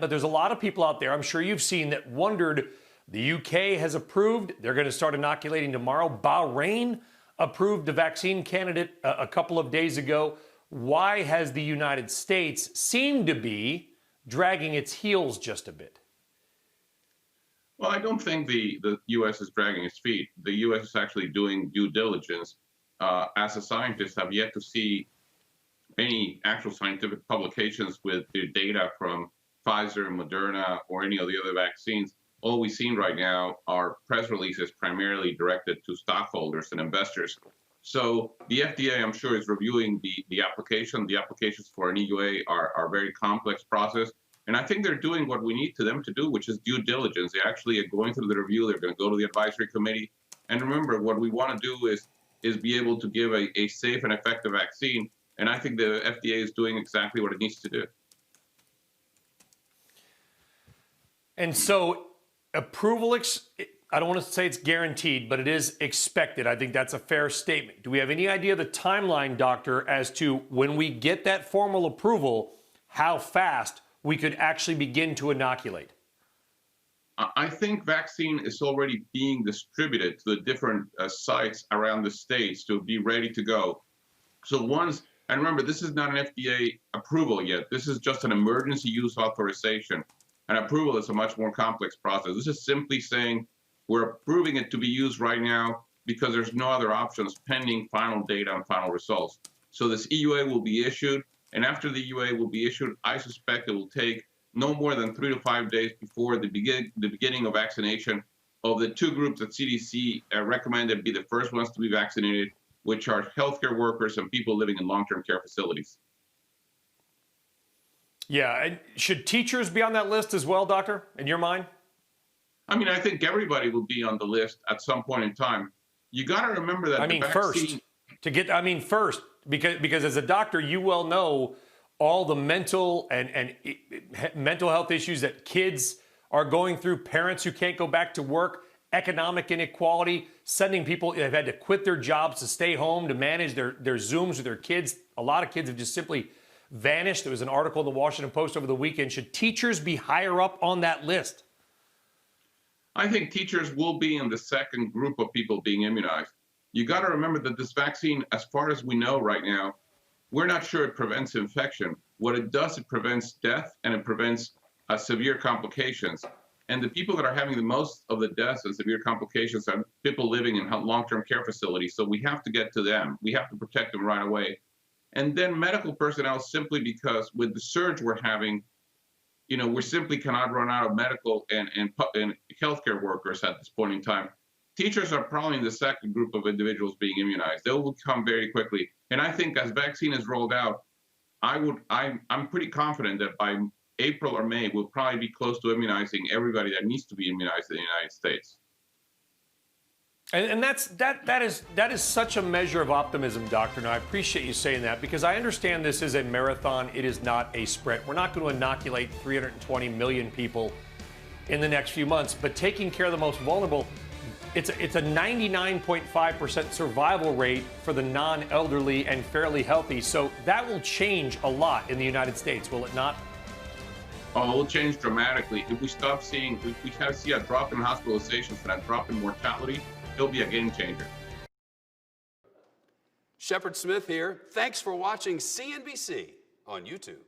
but there's a lot of people out there, I'm sure you've seen, that wondered, the UK has approved, they're going to start inoculating tomorrow. Bahrain approved a vaccine candidate a couple of days ago. Why has the United States seemed to be dragging its heels just a bit? Well, I don't think the U.S. is dragging its feet. The U.S. is actually doing due diligence. As a scientist, I've yet to see any actual scientific publications with the data from Pfizer, Moderna, or any of the other vaccines. All we've seen right now are press releases primarily directed to stockholders and investors. So the FDA, I'm sure, is reviewing the application. The applications for an EUA are a very complex process. And I think they're doing what we need them to do, which is due diligence. They actually are going through the review. They're going to go to the advisory committee. And remember, what we want to do is be able to give a safe and effective vaccine. And I think the FDA is doing exactly what it needs to do. And so approval, I don't want to say it's guaranteed, but it is expected. I think that's a fair statement. Do we have any idea of the timeline, doctor, as to when we get that formal approval, how fast we could actually begin to inoculate? I think vaccine is already being distributed to the different sites around the states to be ready to go. So once, and remember, this is not an FDA approval yet. This is just an emergency use authorization. An approval is a much more complex process. This is simply saying we're approving it to be used right now because there's no other options pending final data and final results. So this EUA will be issued, and after the EUA will be issued, I suspect it will take no more than 3 to 5 days before the beginning of vaccination of the two groups that CDC recommended be the first ones to be vaccinated, which are healthcare workers and people living in long-term care facilities. Yeah, and should teachers be on that list as well, doctor, in your mind? I mean, I think everybody will be on the list at some point in time. You got to remember that first, because as a doctor, you well know all the mental and mental health issues that kids are going through, parents who can't go back to work, economic inequality, sending people have had to quit their jobs to stay home to manage their Zooms with their kids. A lot of kids have just simply vanished. There was an article in the Washington Post over the weekend. Should teachers be higher up on that list? I think teachers will be in the second group of people being immunized. You got to remember that this vaccine, as far as we know right now, we're not sure it prevents infection. What it does, it prevents death and it prevents severe complications. And the people that are having the most of the deaths and severe complications are people living in long-term care facilities. So we have to get to them. We have to protect them right away. And then medical personnel, simply because with the surge we're having, you know, we simply cannot run out of medical and healthcare workers at this point in time. Teachers are probably in the second group of individuals being immunized. They will come very quickly. And I think as vaccine is rolled out, I'm pretty confident that by April or May, we'll probably be close to immunizing everybody that needs to be immunized in the United States. And that is such a measure of optimism, doctor. And I appreciate you saying that, because I understand this is a marathon. It is not a sprint. We're not going to inoculate 320 million people in the next few months, but taking care of the most vulnerable, it's a 99.5% survival rate for the non-elderly and fairly healthy. So that will change a lot in the United States, will it not? Oh, it will change dramatically. If we see a drop in hospitalizations and a drop in mortality, it'll be a game changer. Shepard Smith here. Thanks for watching CNBC on YouTube.